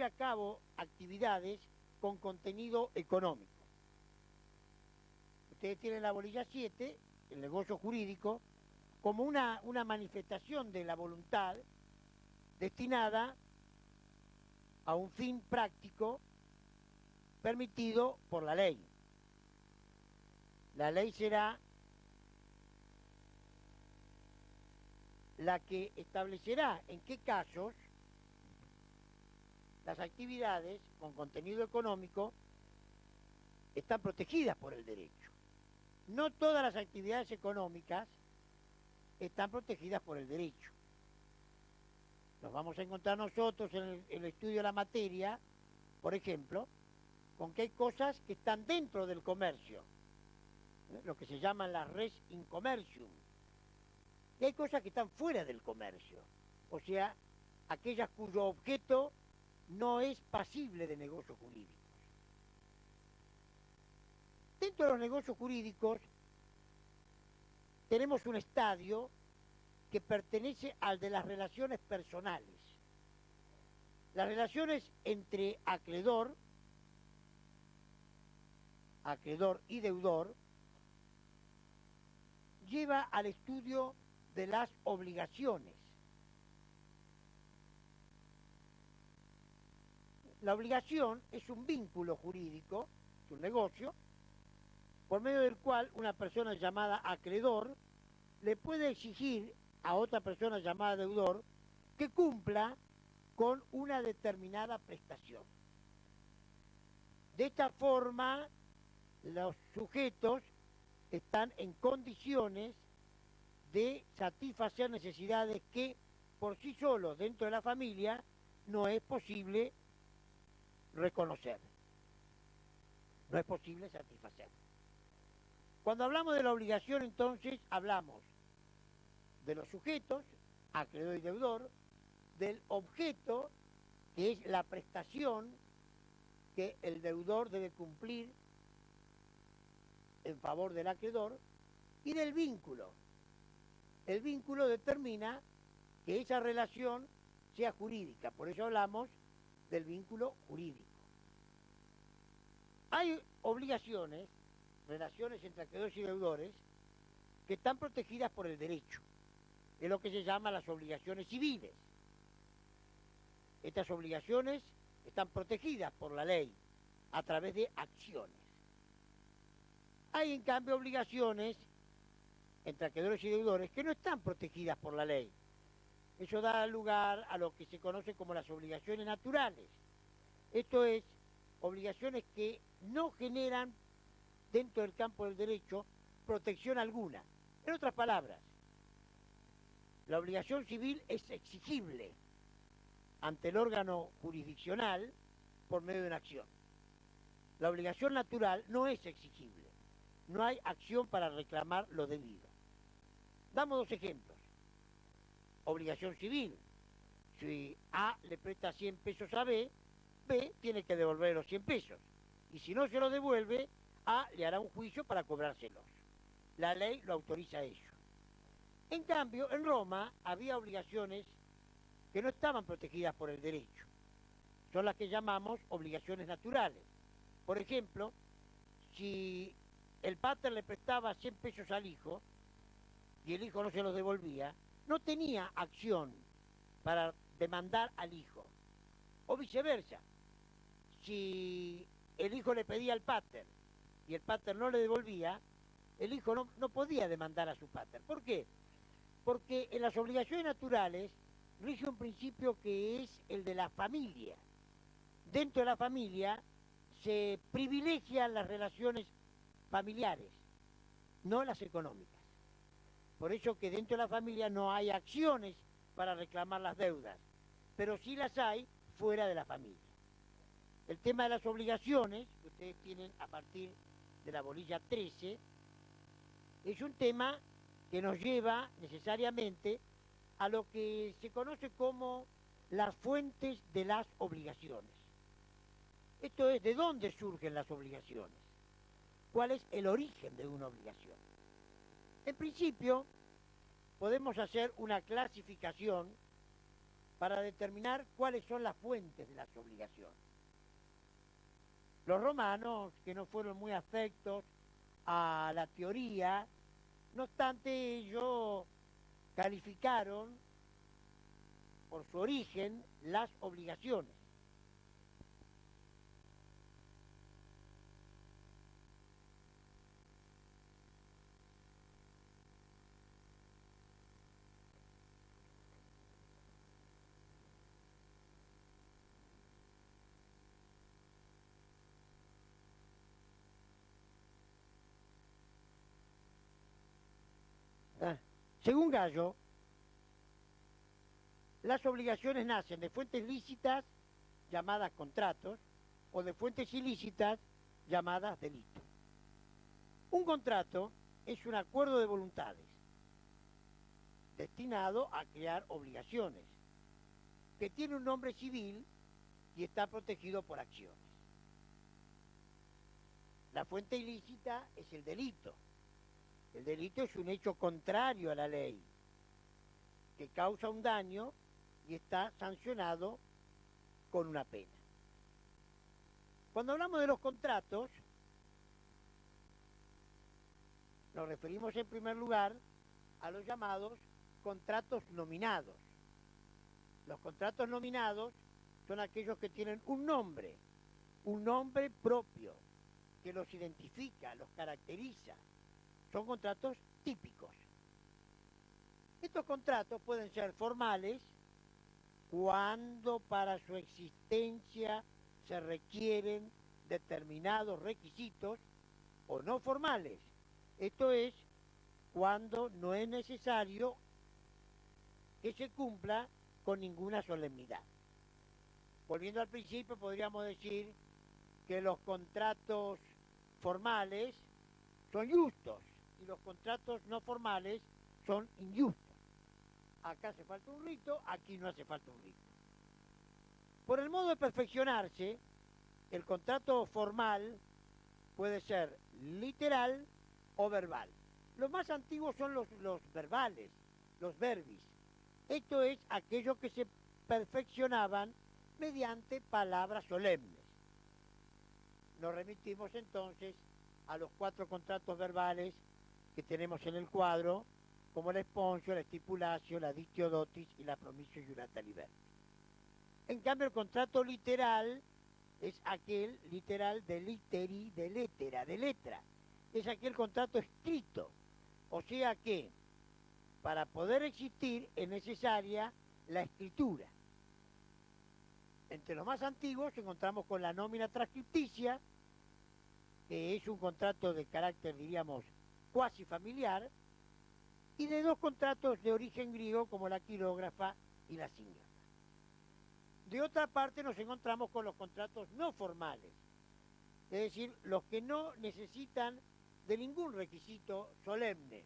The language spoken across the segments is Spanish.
lleve a cabo actividades con contenido económico. Ustedes tienen la bolilla 7, el negocio jurídico, como una manifestación de la voluntad destinada a un fin práctico permitido por la ley. La ley será la que establecerá en qué casos las actividades con contenido económico están protegidas por el derecho. No todas las actividades económicas están protegidas por el derecho. Nos vamos a encontrar nosotros en el estudio de la materia, por ejemplo, con que hay cosas que están dentro del comercio, lo que se llaman las res in commercium, y hay cosas que están fuera del comercio, o sea, aquellas cuyo objeto no es pasible de negocios jurídicos. Dentro de los negocios jurídicos tenemos un estadio que pertenece al de las relaciones personales. Las relaciones entre acreedor y deudor lleva al estudio de las obligaciones. La obligación es un vínculo jurídico, es un negocio, por medio del cual una persona llamada acreedor le puede exigir a otra persona llamada deudor que cumpla con una determinada prestación. De esta forma, los sujetos están en condiciones de satisfacer necesidades que por sí solos dentro de la familia no es posible reconocer, no es posible satisfacer. Cuando hablamos de la obligación, entonces, hablamos de los sujetos, acreedor y deudor, del objeto, que es la prestación que el deudor debe cumplir en favor del acreedor, y del vínculo. El vínculo determina que esa relación sea jurídica, por eso hablamos del vínculo jurídico. Hay obligaciones, relaciones entre acreedores y deudores, que están protegidas por el derecho. Es lo que se llama las obligaciones civiles. Estas obligaciones están protegidas por la ley a través de acciones. Hay, en cambio, obligaciones entre acreedores y deudores que no están protegidas por la ley. Eso da lugar a lo que se conoce como las obligaciones naturales. Esto es, obligaciones que no generan dentro del campo del derecho protección alguna. En otras palabras, la obligación civil es exigible ante el órgano jurisdiccional por medio de una acción. La obligación natural no es exigible. No hay acción para reclamar lo debido. Damos dos ejemplos. Obligación civil. Si A le presta 100 pesos a B, B tiene que devolver los 100 pesos. Y si no se lo devuelve, A le hará un juicio para cobrárselos. La ley lo autoriza a ello. En cambio, en Roma había obligaciones que no estaban protegidas por el derecho. Son las que llamamos obligaciones naturales. Por ejemplo, si el pater le prestaba 100 pesos al hijo y el hijo no se los devolvía, no tenía acción para demandar al hijo. O viceversa, si el hijo le pedía al pater y el pater no le devolvía, el hijo no podía demandar a su pater. ¿Por qué? Porque en las obligaciones naturales rige un principio que es el de la familia. Dentro de la familia se privilegian las relaciones familiares, no las económicas. Por eso que dentro de la familia no hay acciones para reclamar las deudas, pero sí las hay fuera de la familia. El tema de las obligaciones, que ustedes tienen a partir de la bolilla 13, es un tema que nos lleva necesariamente a lo que se conoce como las fuentes de las obligaciones. Esto es, ¿de dónde surgen las obligaciones? ¿Cuál es el origen de una obligación? En principio, podemos hacer una clasificación para determinar cuáles son las fuentes de las obligaciones. Los romanos, que no fueron muy afectos a la teoría, no obstante ellos calificaron por su origen las obligaciones. Según Gallo, las obligaciones nacen de fuentes lícitas, llamadas contratos, o de fuentes ilícitas, llamadas delitos. Un contrato es un acuerdo de voluntades destinado a crear obligaciones, que tiene un nombre civil y está protegido por acciones. La fuente ilícita es el delito. El delito es un hecho contrario a la ley, que causa un daño y está sancionado con una pena. Cuando hablamos de los contratos, nos referimos en primer lugar a los llamados contratos nominados. Los contratos nominados son aquellos que tienen un nombre propio, que los identifica, los caracteriza. Son contratos típicos. Estos contratos pueden ser formales cuando para su existencia se requieren determinados requisitos, o no formales. Esto es cuando no es necesario que se cumpla con ninguna solemnidad. Volviendo al principio, podríamos decir que los contratos formales son justos y los contratos no formales son injustos. Acá hace falta un rito, aquí no hace falta un rito. Por el modo de perfeccionarse, el contrato formal puede ser literal o verbal. Los más antiguos son los verbales, los verbis. Esto es aquello que se perfeccionaban mediante palabras solemnes. Nos remitimos entonces a los 4 contratos verbales que tenemos en el cuadro, como la esponsio, la estipulatio, la dictio dotis y la promisio iurata libertis. En cambio, el contrato literal es aquel literal de literi, de letra. Es aquel contrato escrito. O sea que, para poder existir, es necesaria la escritura. Entre los más antiguos encontramos con la nómina transcripticia, que es un contrato de carácter, diríamos, cuasi familiar, y de 2 contratos de origen griego como la quilógrafa y la sínglofa. De otra parte nos encontramos con los contratos no formales, es decir, los que no necesitan de ningún requisito solemne.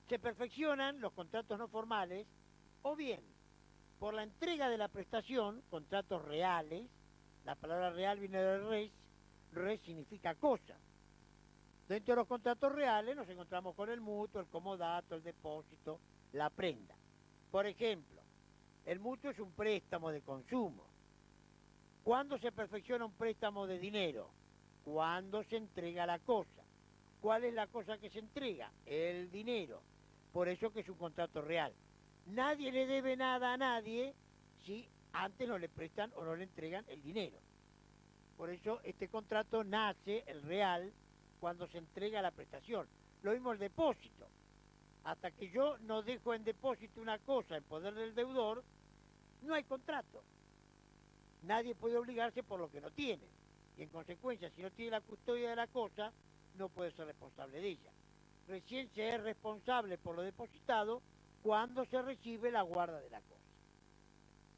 Se perfeccionan los contratos no formales, o bien por la entrega de la prestación, contratos reales. La palabra real viene de res significa cosa. Dentro de los contratos reales nos encontramos con el mutuo, el comodato, el depósito, la prenda. Por ejemplo, el mutuo es un préstamo de consumo. ¿Cuándo se perfecciona un préstamo de dinero? Cuando se entrega la cosa. ¿Cuál es la cosa que se entrega? El dinero. Por eso que es un contrato real. Nadie le debe nada a nadie si antes no le prestan o no le entregan el dinero. Por eso este contrato nace, el real, cuando se entrega la prestación. Lo mismo el depósito. Hasta que yo no dejo en depósito una cosa en poder del deudor, no hay contrato. Nadie puede obligarse por lo que no tiene. Y en consecuencia, si no tiene la custodia de la cosa, no puede ser responsable de ella. Recién se es responsable por lo depositado cuando se recibe la guarda de la cosa.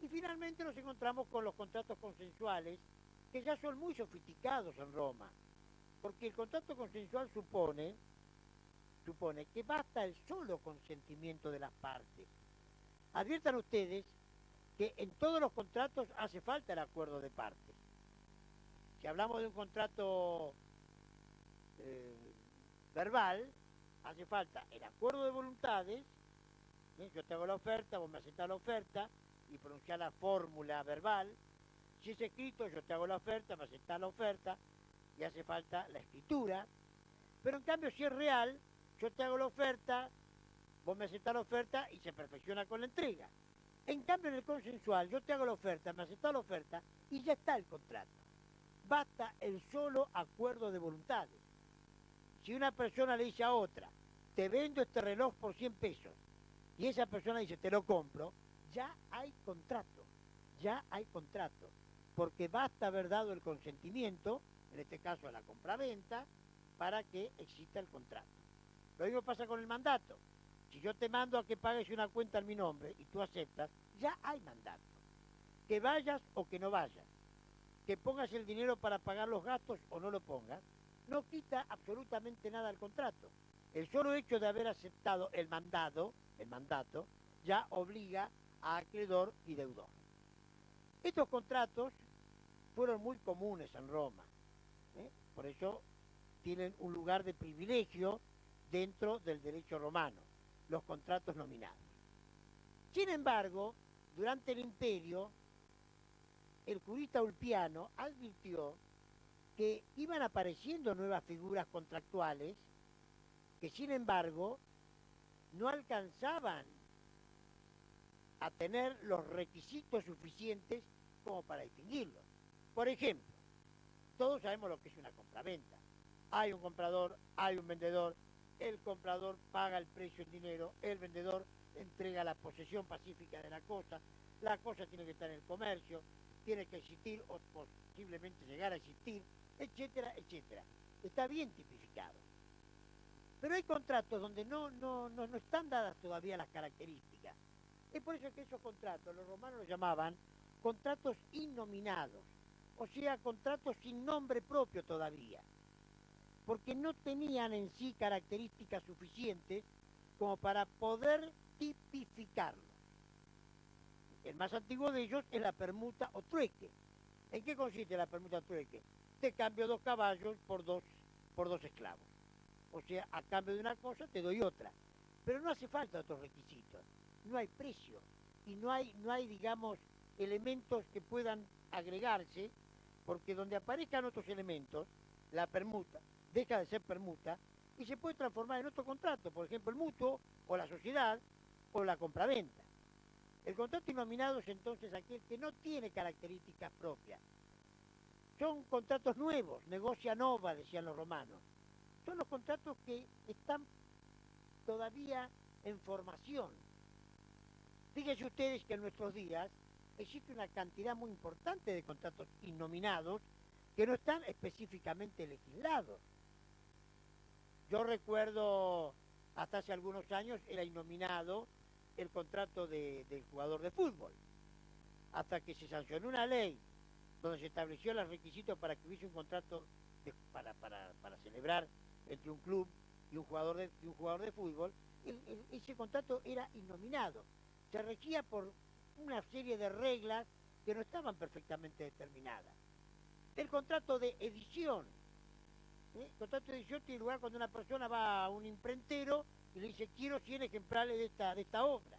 Y finalmente nos encontramos con los contratos consensuales, que ya son muy sofisticados en Roma, porque el contrato consensual supone que basta el solo consentimiento de las partes. Adviertan ustedes que en todos los contratos hace falta el acuerdo de partes. Si hablamos de un contrato verbal, hace falta el acuerdo de voluntades. Yo te hago la oferta, vos me aceptás la oferta, y pronunciar la fórmula verbal. Si es escrito, yo te hago la oferta, me aceptás la oferta y hace falta la escritura. Pero en cambio, si es real, yo te hago la oferta, vos me aceptás la oferta y se perfecciona con la entrega. En cambio, en el consensual, yo te hago la oferta, me aceptás la oferta y ya está el contrato. Basta el solo acuerdo de voluntades. Si una persona le dice a otra, te vendo este reloj por 100 pesos, y esa persona dice, te lo compro, ya hay contrato, porque basta haber dado el consentimiento, en este caso a la compraventa, para que exista el contrato. Lo mismo pasa con el mandato. Si yo te mando a que pagues una cuenta en mi nombre y tú aceptas, ya hay mandato. Que vayas o que no vayas, que pongas el dinero para pagar los gastos o no lo pongas, no quita absolutamente nada al contrato. El solo hecho de haber aceptado el mandato, ya obliga a acreedor y deudor. Estos contratos fueron muy comunes en Roma, por eso tienen un lugar de privilegio dentro del derecho romano, los contratos nominados. Sin embargo, durante el imperio, el jurista Ulpiano advirtió que iban apareciendo nuevas figuras contractuales que sin embargo no alcanzaban a tener los requisitos suficientes como para distinguirlos. Por ejemplo, todos sabemos lo que es una compraventa. Hay un comprador, hay un vendedor, el comprador paga el precio en dinero, el vendedor entrega la posesión pacífica de la cosa tiene que estar en el comercio, tiene que existir o posiblemente llegar a existir, etcétera, etcétera. Está bien tipificado. Pero hay contratos donde no están dadas todavía las características. Es por eso que esos contratos, los romanos los llamaban contratos innominados, o sea, contratos sin nombre propio todavía, porque no tenían en sí características suficientes como para poder tipificarlo. El más antiguo de ellos es la permuta o trueque. ¿En qué consiste la permuta o trueque? Te cambio 2 caballos por dos esclavos. O sea, a cambio de una cosa te doy otra. Pero no hace falta otros requisitos. No hay precio. Y no hay, digamos, elementos que puedan agregarse, porque donde aparezcan otros elementos, la permuta deja de ser permuta y se puede transformar en otro contrato, por ejemplo el mutuo, o la sociedad, o la compraventa. El contrato innominado es entonces aquel que no tiene características propias. Son contratos nuevos, negocia nova, decían los romanos. Son los contratos que están todavía en formación. Fíjense ustedes que en nuestros días existe una cantidad muy importante de contratos innominados que no están específicamente legislados. Yo recuerdo, hasta hace algunos años era innominado el contrato del jugador de fútbol, hasta que se sancionó una ley donde se estableció los requisitos para que hubiese un contrato para celebrar entre un club y un jugador de fútbol. Ese contrato era innominado, se regía por una serie de reglas que no estaban perfectamente determinadas. El contrato de edición, el contrato de edición tiene lugar cuando una persona va a un imprentero y le dice quiero 100 ejemplares de esta obra.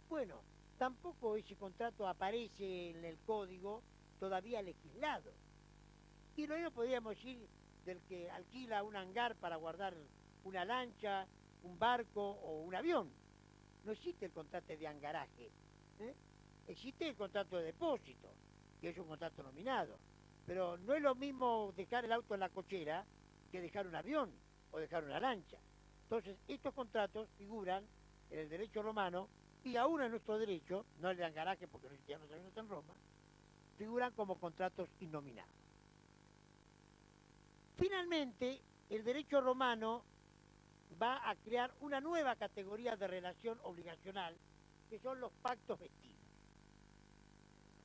Bueno, tampoco ese contrato aparece en el código todavía legislado. Y lo mismo podríamos decir del que alquila un hangar para guardar una lancha, un barco o un avión. No existe el contrato de hangaraje, existe el contrato de depósito, que es un contrato nominado. Pero no es lo mismo dejar el auto en la cochera que dejar un avión o dejar una lancha. Entonces, estos contratos figuran en el derecho romano y aún en nuestro derecho, no el de hangaraje porque no existían los aviones en Roma, figuran como contratos innominados. Finalmente, el derecho romano va a crear una nueva categoría de relación obligacional, que son los pactos vestidos.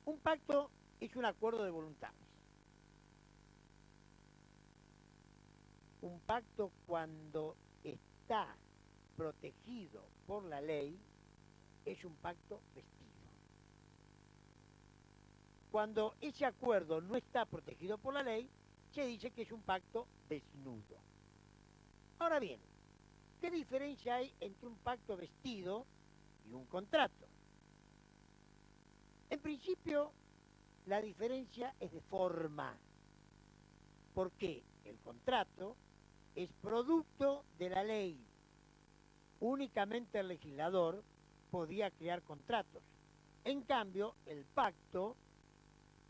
Un pacto es un acuerdo de voluntades. Un pacto, cuando está protegido por la ley, es un pacto vestido. Cuando ese acuerdo no está protegido por la ley, se dice que es un pacto desnudo. Ahora bien, ¿qué diferencia hay entre un pacto vestido y un contrato? En principio, la diferencia es de forma, porque el contrato es producto de la ley. Únicamente el legislador podía crear contratos. En cambio, el pacto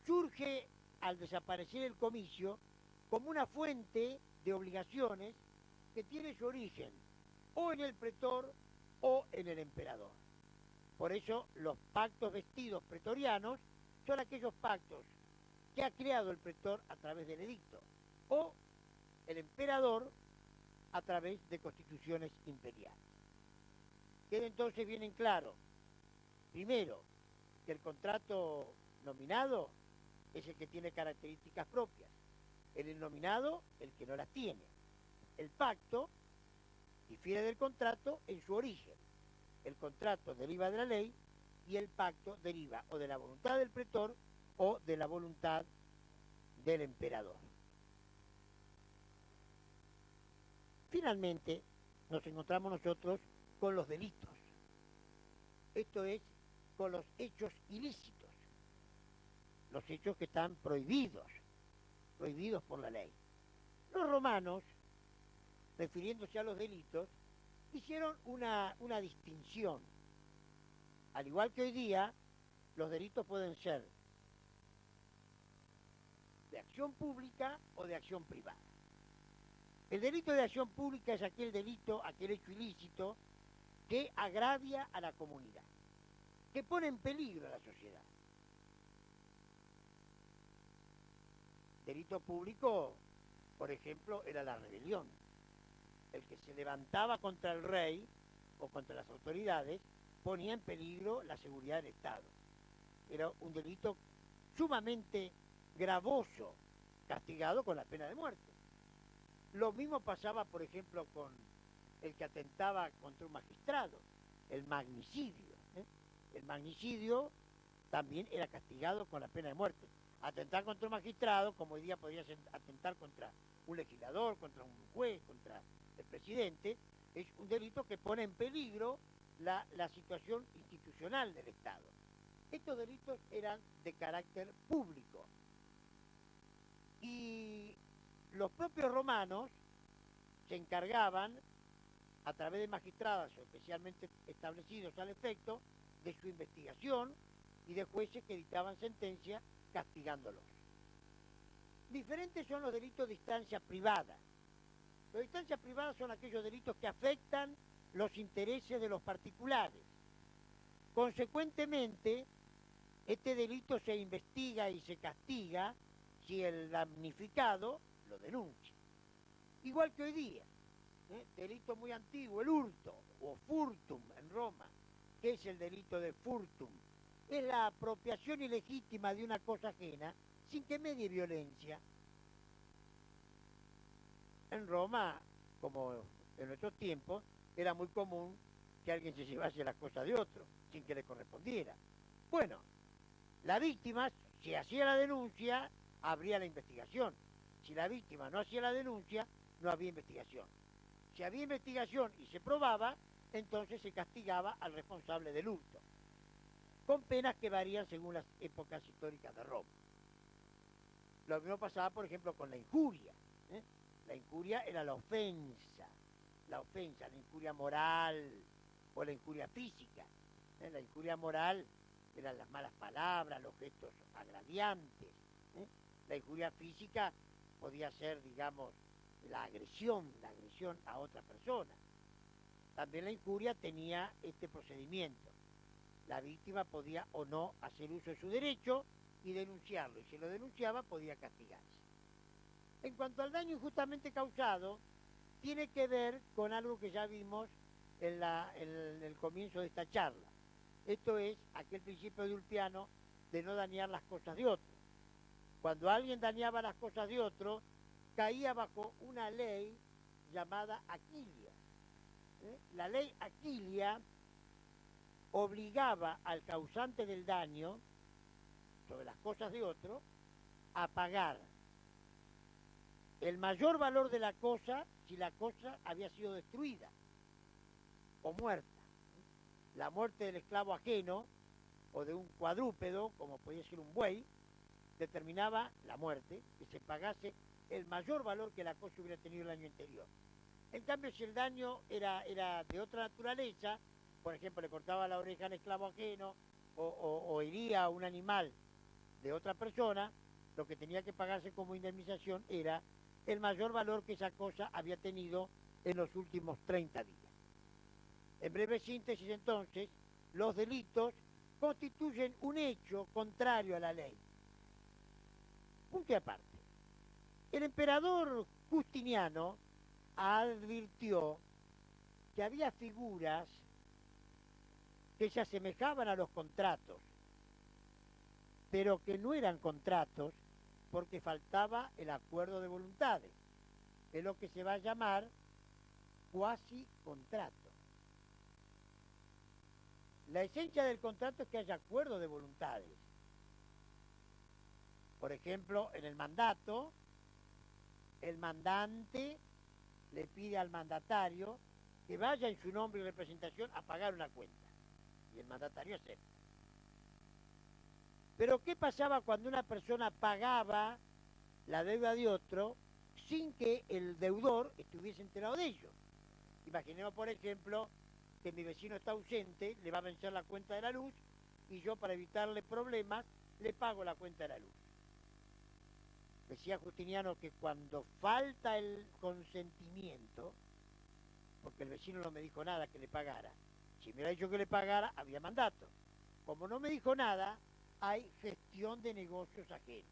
surge al desaparecer el comicio como una fuente de obligaciones que tiene su origen o en el pretor o en el emperador. Por eso los pactos vestidos pretorianos son aquellos pactos que ha creado el pretor a través del edicto o el emperador a través de constituciones imperiales. Queda entonces bien en claro, primero, que el contrato nominado es el que tiene características propias, el innominado el que no las tiene. El pacto difiere del contrato en su origen. El contrato deriva de la ley y el pacto deriva o de la voluntad del pretor o de la voluntad del emperador. Finalmente, nos encontramos nosotros con los delitos. Esto es, con los hechos ilícitos, los hechos que están prohibidos por la ley. Los romanos, refiriéndose a los delitos, hicieron una distinción. Al igual que hoy día, los delitos pueden ser de acción pública o de acción privada. El delito de acción pública es aquel delito, aquel hecho ilícito que agravia a la comunidad, que pone en peligro a la sociedad. Delito público, por ejemplo, era la rebelión. El que se levantaba contra el rey o contra las autoridades ponía en peligro la seguridad del Estado. Era un delito sumamente gravoso, castigado con la pena de muerte. Lo mismo pasaba, por ejemplo, con el que atentaba contra un magistrado, el magnicidio. El magnicidio también era castigado con la pena de muerte. Atentar contra un magistrado, como hoy día podría atentar contra un legislador, contra un juez, contra el presidente, es un delito que pone en peligro la situación institucional del Estado. Estos delitos eran de carácter público. Y los propios romanos se encargaban, a través de magistrados especialmente establecidos al efecto, de su investigación y de jueces que dictaban sentencia castigándolos. Diferentes son los delitos de instancia privada. Los de instancia privada son aquellos delitos que afectan los intereses de los particulares. Consecuentemente, este delito se investiga y se castiga si el damnificado lo denuncia. Igual que hoy día, delito muy antiguo, el hurto o furtum en Roma. ¿Qué es el delito de furtum? Es la apropiación ilegítima de una cosa ajena sin que medie violencia. En Roma, como en nuestros tiempos, era muy común que alguien se llevase las cosas de otro sin que le correspondiera. Bueno, la víctima, si hacía la denuncia, habría la investigación. Si la víctima no hacía la denuncia, no había investigación. Si había investigación y se probaba, entonces se castigaba al responsable del hurto, con penas que varían según las épocas históricas de Roma. Lo mismo pasaba, por ejemplo, con la injuria. La injuria era la ofensa, la injuria moral o la injuria física. La injuria moral eran las malas palabras, los gestos agraviantes. La injuria física podía ser, digamos, la agresión a otra persona. También la injuria tenía este procedimiento. La víctima podía o no hacer uso de su derecho y denunciarlo, y si lo denunciaba podía castigarse. En cuanto al daño injustamente causado, tiene que ver con algo que ya vimos en el comienzo de esta charla. Esto es aquel principio de Ulpiano de no dañar las cosas de otro. Cuando alguien dañaba las cosas de otro, caía bajo una ley llamada Aquilia. La ley Aquilia obligaba al causante del daño sobre las cosas de otro a pagar el mayor valor de la cosa si la cosa había sido destruida o muerta. La muerte del esclavo ajeno o de un cuadrúpedo, como podía ser un buey, determinaba la muerte, que se pagase el mayor valor que la cosa hubiera tenido el año anterior. En cambio, si el daño era de otra naturaleza, por ejemplo, le cortaba la oreja al esclavo ajeno o hería a un animal de otra persona, lo que tenía que pagarse como indemnización era el mayor valor que esa cosa había tenido en los últimos 30 días. En breve síntesis, entonces, los delitos constituyen un hecho contrario a la ley. Punto y aparte. El emperador Justiniano advirtió que había figuras que se asemejaban a los contratos, pero que no eran contratos porque faltaba el acuerdo de voluntades, es lo que se va a llamar cuasi contrato. La esencia del contrato es que haya acuerdo de voluntades. Por ejemplo, en el mandato, el mandante le pide al mandatario que vaya en su nombre y representación a pagar una cuenta. Y el mandatario acepta. Pero ¿qué pasaba cuando una persona pagaba la deuda de otro sin que el deudor estuviese enterado de ello? Imaginemos, por ejemplo, que mi vecino está ausente, le va a vencer la cuenta de la luz y yo, para evitarle problemas, le pago la cuenta de la luz. Decía Justiniano que cuando falta el consentimiento, porque el vecino no me dijo nada que le pagara, si me hubiera dicho que le pagara, había mandato. Como no me dijo nada, hay gestión de negocios ajenos.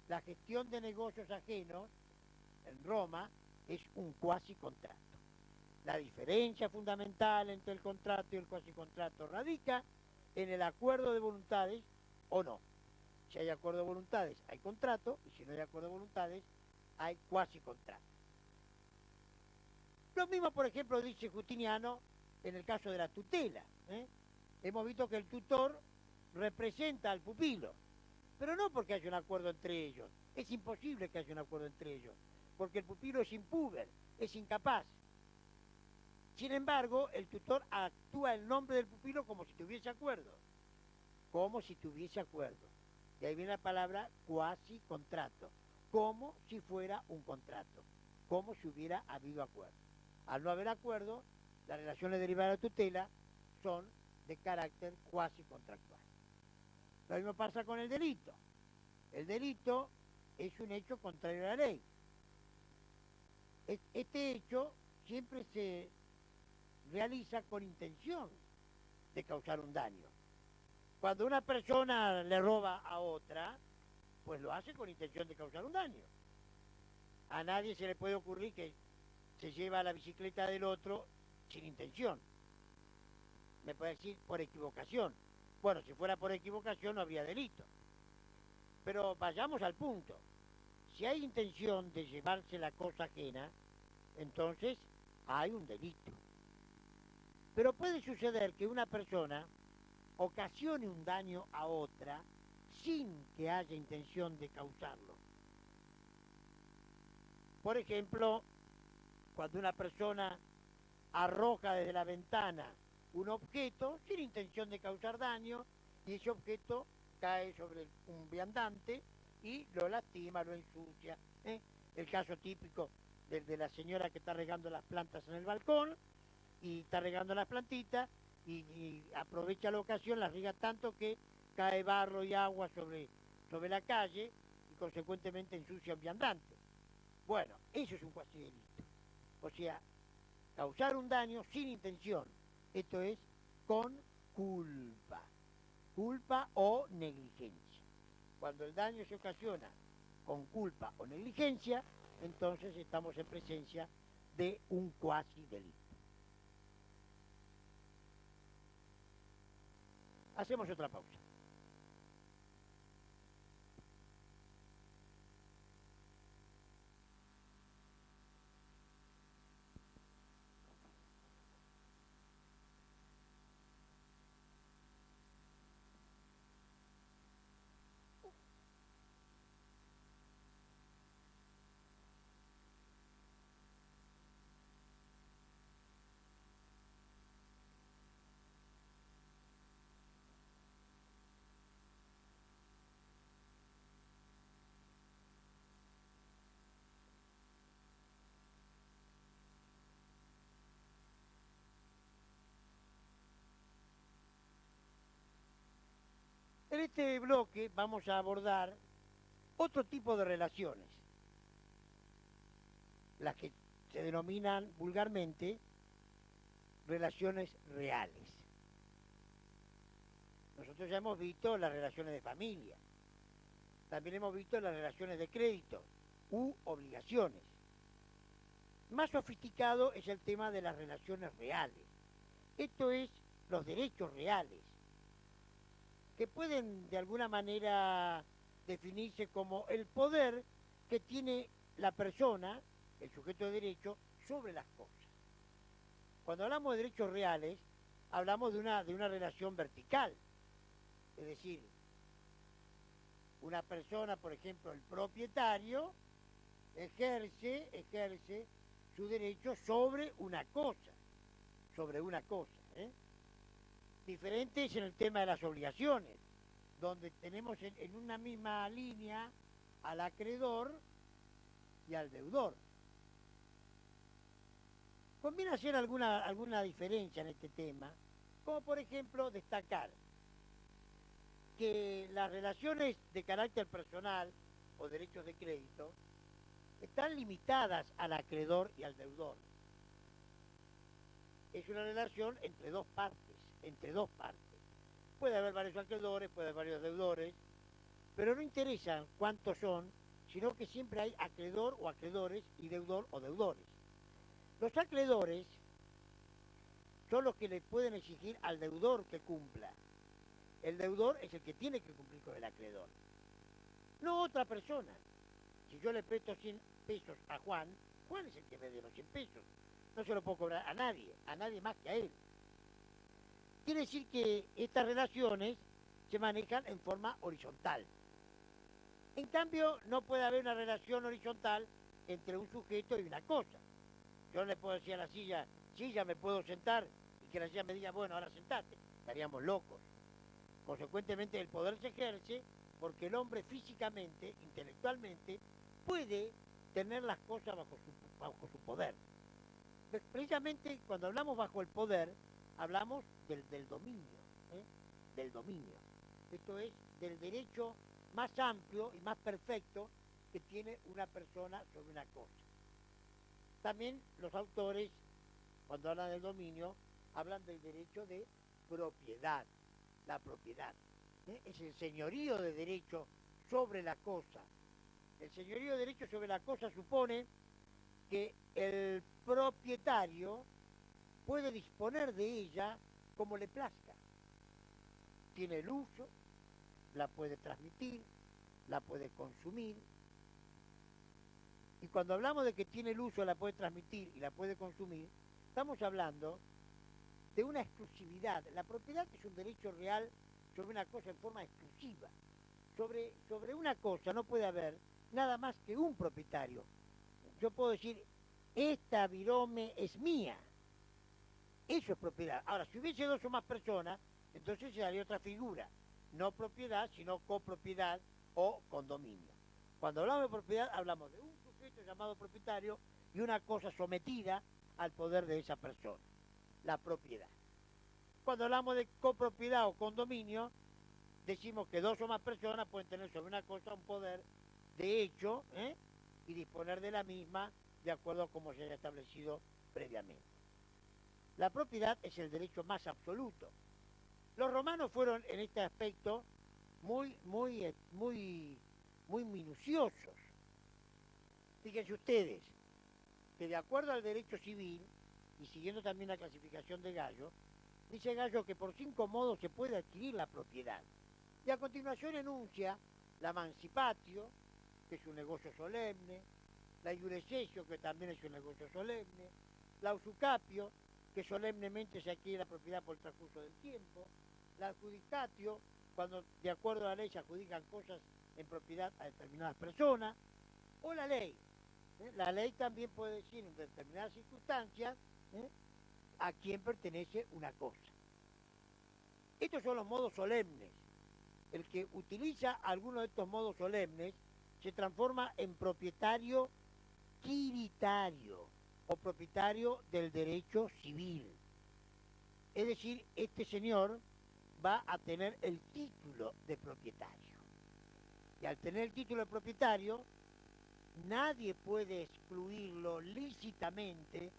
La gestión de negocios ajenos en Roma es un cuasi contrato. La diferencia fundamental entre el contrato y el cuasi contrato radica en el acuerdo de voluntades o no. Si hay acuerdo de voluntades, hay contrato, y si no hay acuerdo de voluntades, hay cuasi contrato. Lo mismo, por ejemplo, dice Justiniano en el caso de la tutela. Hemos visto que el tutor representa al pupilo, pero no porque haya un acuerdo entre ellos. Es imposible que haya un acuerdo entre ellos, porque el pupilo es impúber, es incapaz. Sin embargo, el tutor actúa en nombre del pupilo como si tuviese acuerdo. Como si tuviese acuerdo. Y ahí viene la palabra cuasi contrato. Como si fuera un contrato. Como si hubiera habido acuerdo. Al no haber acuerdo, las relaciones derivadas de tutela son de carácter cuasi contractual. Lo mismo pasa con el delito. El delito es un hecho contrario a la ley. Este hecho siempre se realiza con intención de causar un daño. Cuando una persona le roba a otra, pues lo hace con intención de causar un daño. A nadie se le puede ocurrir que se lleva la bicicleta del otro sin intención. Me puede decir por equivocación. Bueno, si fuera por equivocación no habría delito. Pero vayamos al punto. Si hay intención de llevarse la cosa ajena, entonces hay un delito. Pero puede suceder que una persona ocasione un daño a otra sin que haya intención de causarlo. Por ejemplo, cuando una persona arroja desde la ventana un objeto sin intención de causar daño y ese objeto cae sobre un viandante y lo lastima, lo ensucia. El caso típico de la señora que está regando las plantas en el balcón y está regando las plantitas y aprovecha la ocasión, las riega tanto que cae barro y agua sobre la calle y consecuentemente ensucia un viandante. Bueno, eso es un cuasi delito. O sea, causar un daño sin intención. Esto es con culpa. Culpa o negligencia. Cuando el daño se ocasiona con culpa o negligencia, entonces estamos en presencia de un cuasi delito. Hacemos otra pausa. En este bloque vamos a abordar otro tipo de relaciones, las que se denominan vulgarmente relaciones reales. Nosotros ya hemos visto las relaciones de familia, también hemos visto las relaciones de crédito u obligaciones. Más sofisticado es el tema de las relaciones reales. Esto es los derechos reales, que pueden de alguna manera definirse como el poder que tiene la persona, el sujeto de derecho, sobre las cosas. Cuando hablamos de derechos reales, hablamos de una relación vertical, es decir, una persona, por ejemplo, el propietario, ejerce su derecho sobre una cosa, ¿eh? Diferente es en el tema de las obligaciones, donde tenemos en una misma línea al acreedor y al deudor. Conviene hacer alguna diferencia en este tema, como por ejemplo destacar que las relaciones de carácter personal o derechos de crédito están limitadas al acreedor y al deudor. Es una relación entre dos partes. Puede haber varios acreedores, puede haber varios deudores, pero no interesa cuántos son, sino que siempre hay acreedor o acreedores y deudor o deudores. Los acreedores son los que le pueden exigir al deudor que cumpla. El deudor es el que tiene que cumplir con el acreedor, no otra persona. Si yo le presto 100 pesos a Juan, Juan es el que me debe los 100 pesos. No se lo puedo cobrar a nadie más que a él. Quiere decir que estas relaciones se manejan en forma horizontal. En cambio, no puede haber una relación horizontal entre un sujeto y una cosa. Yo no le puedo decir a la silla, me puedo sentar, y que la silla me diga, bueno, ahora sentate. Estaríamos locos. Consecuentemente, el poder se ejerce porque el hombre físicamente, intelectualmente, puede tener las cosas bajo su poder. Precisamente cuando hablamos bajo el poder, hablamos del dominio, del dominio. Esto es del derecho más amplio y más perfecto que tiene una persona sobre una cosa. También los autores, cuando hablan del dominio, hablan del derecho de propiedad. La propiedad es el señorío de derecho sobre la cosa. El señorío de derecho sobre la cosa supone que el propietario puede disponer de ella como le plazca. Tiene el uso, la puede transmitir, la puede consumir. Y cuando hablamos de que tiene el uso, la puede transmitir y la puede consumir, estamos hablando de una exclusividad. La propiedad es un derecho real sobre una cosa en forma exclusiva. Sobre una cosa no puede haber nada más que un propietario. Yo puedo decir, esta virome es mía. Eso es propiedad. Ahora, si hubiese dos o más personas, entonces se daría otra figura. No propiedad, sino copropiedad o condominio. Cuando hablamos de propiedad, hablamos de un sujeto llamado propietario y una cosa sometida al poder de esa persona. La propiedad. Cuando hablamos de copropiedad o condominio, decimos que dos o más personas pueden tener sobre una cosa un poder de hecho y disponer de la misma de acuerdo a como se haya establecido previamente. La propiedad es el derecho más absoluto. Los romanos fueron en este aspecto muy minuciosos. Fíjense ustedes que de acuerdo al derecho civil, y siguiendo también la clasificación de Gallo, dice Gallo que por 5 modos se puede adquirir la propiedad. Y a continuación enuncia la mancipatio, que es un negocio solemne, la iure cessio, que también es un negocio solemne, la usucapio, que solemnemente se adquiere la propiedad por el transcurso del tiempo, la adjudicatio, cuando de acuerdo a la ley se adjudican cosas en propiedad a determinadas personas, o la ley. La ley también puede decir en determinadas circunstancias a quién pertenece una cosa. Estos son los modos solemnes. El que utiliza alguno de estos modos solemnes se transforma en propietario quiritario o propietario del derecho civil. Es decir, este señor va a tener el título de propietario. Y al tener el título de propietario, nadie puede excluirlo lícitamente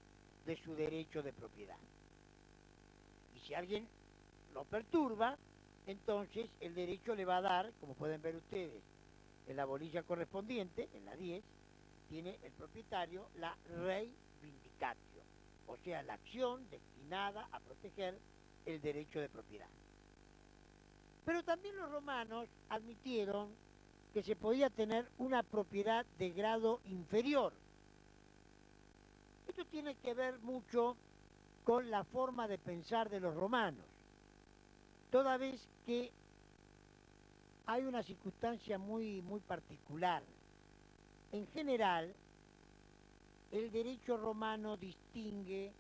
de su derecho de propiedad. Y si alguien lo perturba, entonces el derecho le va a dar, como pueden ver ustedes, en la bolilla correspondiente, en la 10, tiene el propietario la reivindicatio, o sea, la acción destinada a proteger el derecho de propiedad. Pero también los romanos admitieron que se podía tener una propiedad de grado inferior. Esto tiene que ver mucho con la forma de pensar de los romanos, toda vez que hay una circunstancia muy particular. En general, el derecho romano distingue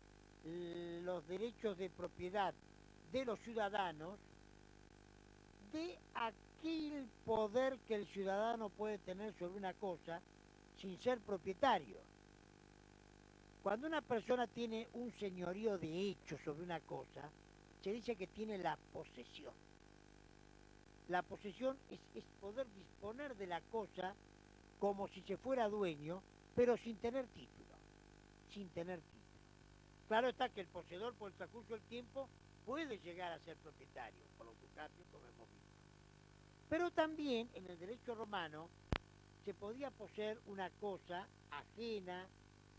los derechos de propiedad de los ciudadanos de aquel poder que el ciudadano puede tener sobre una cosa sin ser propietario. Cuando una persona tiene un señorío de hecho sobre una cosa, se dice que tiene la posesión. La posesión es poder disponer de la cosa como si se fuera dueño, pero sin tener título. Sin tener título. Claro está que el poseedor, por el transcurso del tiempo, puede llegar a ser propietario, por los ducados, como hemos visto. Pero también en el derecho romano se podía poseer una cosa ajena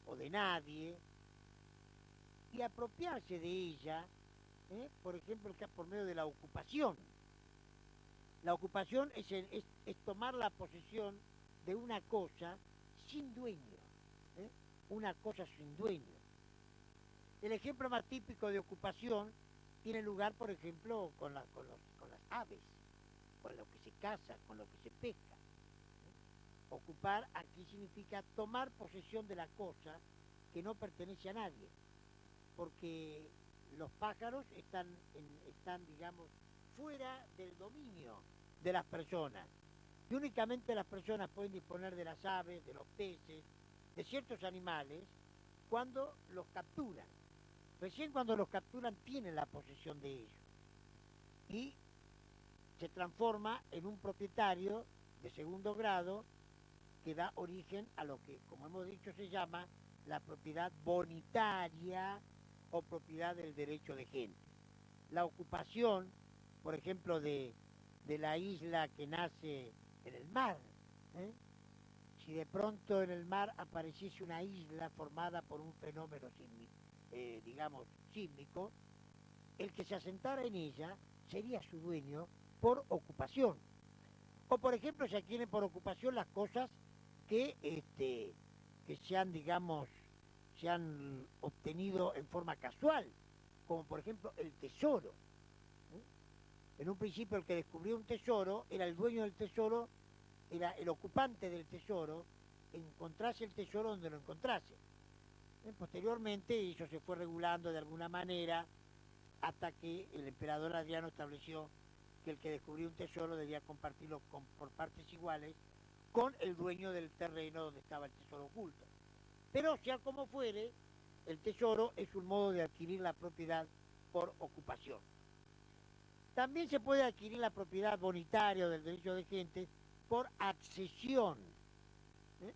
o de nadie y apropiarse de ella, por ejemplo, por medio de la ocupación. La ocupación es tomar la posesión de una cosa sin dueño, una cosa sin dueño. El ejemplo más típico de ocupación tiene lugar, por ejemplo, con las aves, con lo que se caza, con lo que se pesca. Ocupar aquí significa tomar posesión de la cosa que no pertenece a nadie, porque los pájaros están digamos, fuera del dominio de las personas. Y únicamente las personas pueden disponer de las aves, de los peces, de ciertos animales, cuando los capturan. Recién cuando los capturan tienen la posesión de ellos. Y se transforma en un propietario de segundo grado que da origen a lo que, como hemos dicho, se llama la propiedad bonitaria o propiedad del derecho de gente. La ocupación, por ejemplo, de la isla que nace en el mar, si de pronto en el mar apareciese una isla formada por un fenómeno sísmico, el que se asentara en ella sería su dueño por ocupación. O por ejemplo se adquieren por ocupación las cosas que se han obtenido en forma casual, como por ejemplo el tesoro. En un principio el que descubrió un tesoro era el dueño del tesoro, era el ocupante del tesoro, encontrase el tesoro donde lo encontrase. Posteriormente eso se fue regulando de alguna manera hasta que el emperador Adriano estableció que el que descubrió un tesoro debía compartirlo por partes iguales con el dueño del terreno donde estaba el tesoro oculto. Pero sea como fuere, el tesoro es un modo de adquirir la propiedad por ocupación. También se puede adquirir la propiedad bonitaria del derecho de gente por accesión.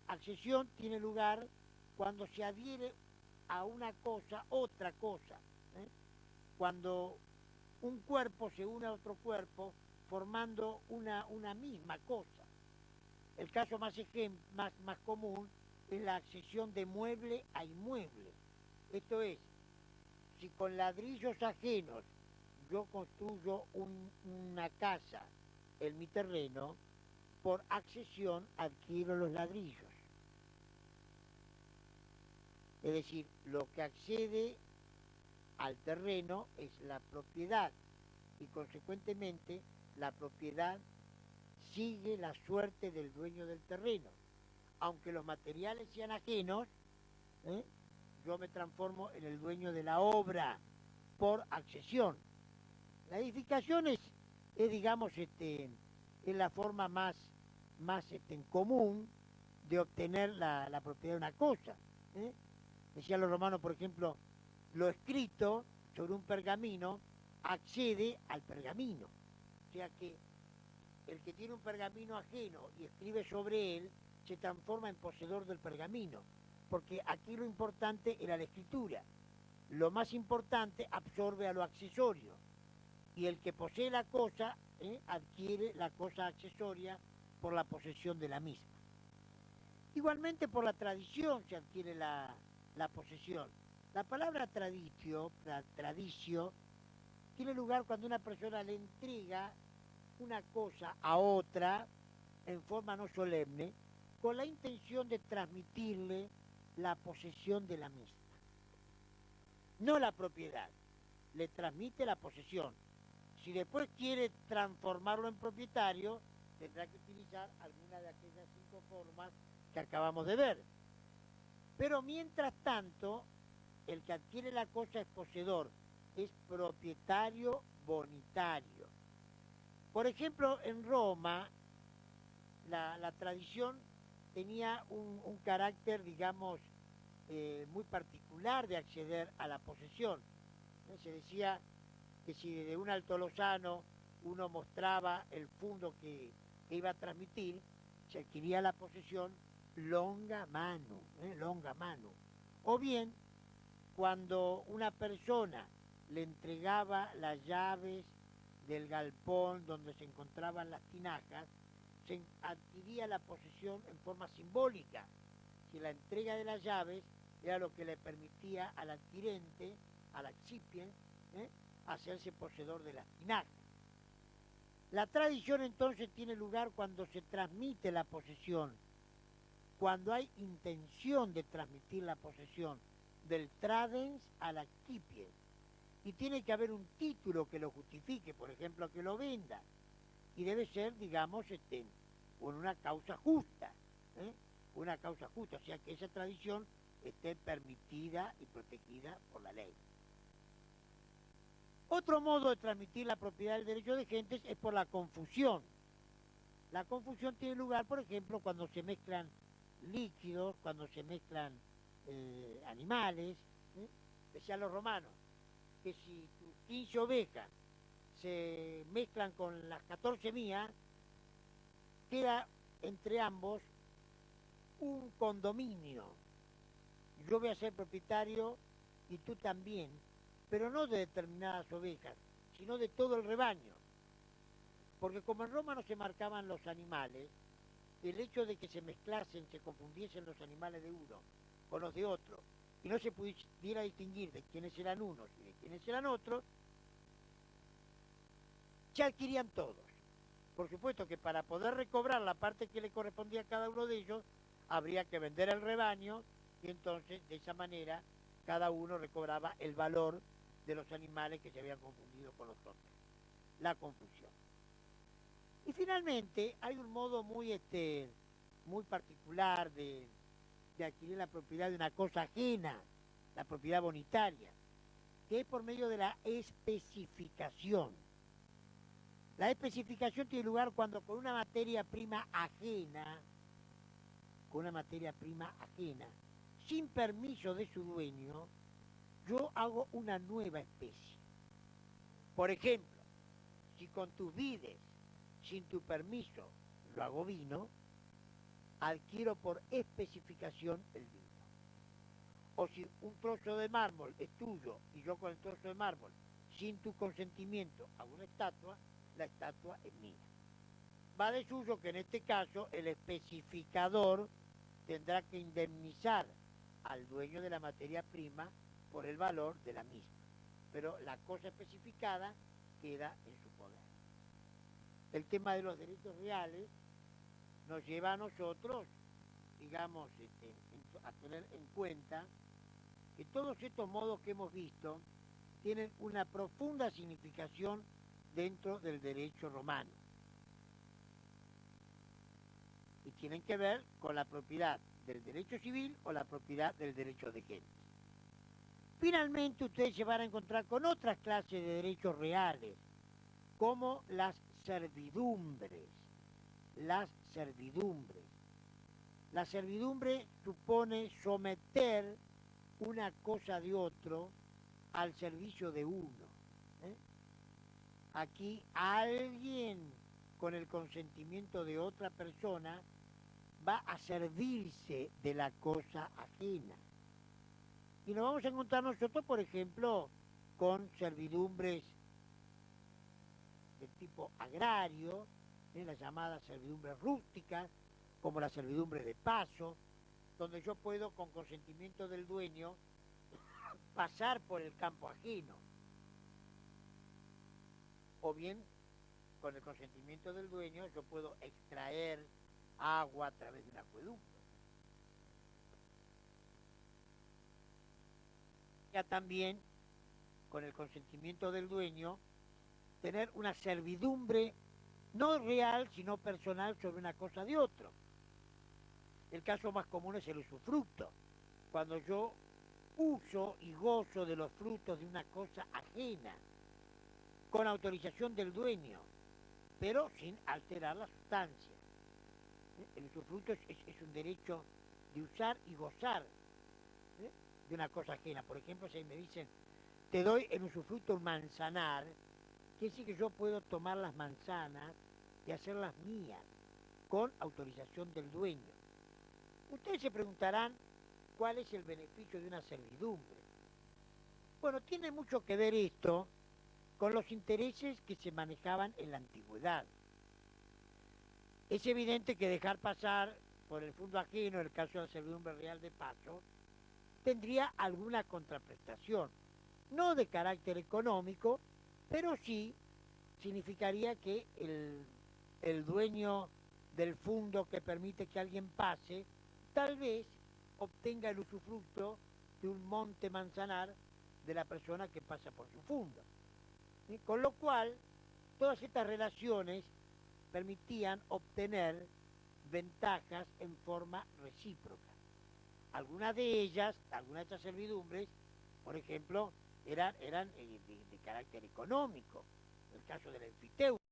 Accesión tiene lugar cuando se adhiere a una cosa, otra cosa. Cuando un cuerpo se une a otro cuerpo formando una misma cosa. El caso más común es la accesión de mueble a inmueble. Esto es, si con ladrillos ajenos yo construyo una casa en mi terreno, por accesión adquiero los ladrillos. Es decir, lo que accede al terreno es la propiedad y consecuentemente la propiedad sigue la suerte del dueño del terreno. Aunque los materiales sean ajenos, yo me transformo en el dueño de la obra por accesión. La edificación es digamos, es la forma más en común de obtener la propiedad de una cosa. Decían los romanos, por ejemplo, lo escrito sobre un pergamino accede al pergamino. O sea que el que tiene un pergamino ajeno y escribe sobre él se transforma en poseedor del pergamino, porque aquí lo importante era la escritura. Lo más importante absorbe a lo accesorio, y el que posee la cosa adquiere la cosa accesoria por la posesión de la misma. Igualmente por la tradición se adquiere la posesión. La palabra tradicio tiene lugar cuando una persona le entrega una cosa a otra en forma no solemne con la intención de transmitirle la posesión de la misma. No la propiedad, le transmite la posesión. Si después quiere transformarlo en propietario, tendrá que utilizar alguna de aquellas 5 formas que acabamos de ver. Pero mientras tanto, el que adquiere la cosa es poseedor, es propietario bonitario. Por ejemplo, en Roma, la tradición tenía un carácter, digamos, muy particular de acceder a la posesión. Se decía que si de un alto lozano uno mostraba el fondo que iba a transmitir, se adquiría la posesión longa mano. O bien, cuando una persona le entregaba las llaves del galpón donde se encontraban las tinajas, se adquiría la posesión en forma simbólica. Si la entrega de las llaves era lo que le permitía al adquirente, al accipient, hacerse poseedor de las tinajas. La tradición entonces tiene lugar cuando se transmite la posesión, cuando hay intención de transmitir la posesión del tradens al accipient, y tiene que haber un título que lo justifique, por ejemplo, que lo venda, y debe ser, digamos, con una causa justa, una causa justa, o sea que esa tradición esté permitida y protegida por la ley. Otro modo de transmitir la propiedad del derecho de gentes es por la confusión. La confusión tiene lugar, por ejemplo, cuando se mezclan líquidos, cuando se mezclan animales, decían los romanos, que si tus 15 ovejas se mezclan con las 14 mías, queda entre ambos un condominio. Yo voy a ser propietario y tú también, pero no de determinadas ovejas, sino de todo el rebaño. Porque como en Roma no se marcaban los animales, el hecho de que se mezclasen, se confundiesen los animales de uno con los de otro, y no se pudiera distinguir de quiénes eran unos y de quiénes eran otros, se adquirían todos. Por supuesto que para poder recobrar la parte que le correspondía a cada uno de ellos, habría que vender el rebaño, y entonces de esa manera cada uno recobraba el valor de los animales que se habían confundido con los otros. La confusión. Y finalmente hay un modo muy particular de adquirir la propiedad de una cosa ajena, la propiedad bonitaria, que es por medio de la especificación. La especificación tiene lugar cuando con una materia prima ajena, sin permiso de su dueño, yo hago una nueva especie. Por ejemplo, si con tus vides, sin tu permiso, lo hago vino, adquiero por especificación el vino. O si un trozo de mármol es tuyo y yo con el trozo de mármol, sin tu consentimiento, hago una estatua, la estatua es mía. Va de suyo que en este caso el especificador tendrá que indemnizar al dueño de la materia prima por el valor de la misma. Pero la cosa especificada queda en su poder. El tema de los derechos reales nos lleva a nosotros, digamos, a tener en cuenta que todos estos modos que hemos visto tienen una profunda significación dentro del derecho romano y tienen que ver con la propiedad del derecho civil o la propiedad del derecho de gente. Finalmente ustedes se van a encontrar con otras clases de derechos reales, como las servidumbres. La servidumbre supone someter una cosa de otro al servicio de uno. aquí alguien con el consentimiento de otra persona va a servirse de la cosa ajena. Y nos vamos a encontrar nosotros, por ejemplo, con servidumbres de tipo agrario, las llamadas servidumbres rústicas, como la servidumbre de paso, donde yo puedo, con consentimiento del dueño, pasar por el campo ajeno. O bien, con el consentimiento del dueño, yo puedo extraer agua a través de un acueducto. Ya también, con el consentimiento del dueño, tener una servidumbre no real, sino personal sobre una cosa de otro. El caso más común es el usufructo, cuando yo uso y gozo de los frutos de una cosa ajena, con autorización del dueño, pero sin alterar la sustancia. El usufructo es un derecho de usar y gozar de una cosa ajena. Por ejemplo, si me dicen, te doy el usufructo un manzanar, quiere decir que yo puedo tomar las manzanas y hacerlas mías, con autorización del dueño. Ustedes se preguntarán cuál es el beneficio de una servidumbre. Bueno, tiene mucho que ver esto con los intereses que se manejaban en la antigüedad. Es evidente que dejar pasar por el fondo ajeno, en el caso de la servidumbre real de paso, tendría alguna contraprestación, no de carácter económico, pero sí significaría que el dueño del fondo que permite que alguien pase, tal vez obtenga el usufructo de un monte manzanar de la persona que pasa por su fondo. Con lo cual, todas estas relaciones permitían obtener ventajas en forma recíproca. Algunas de estas servidumbres, por ejemplo, eran de carácter económico. El caso del enfiteuco.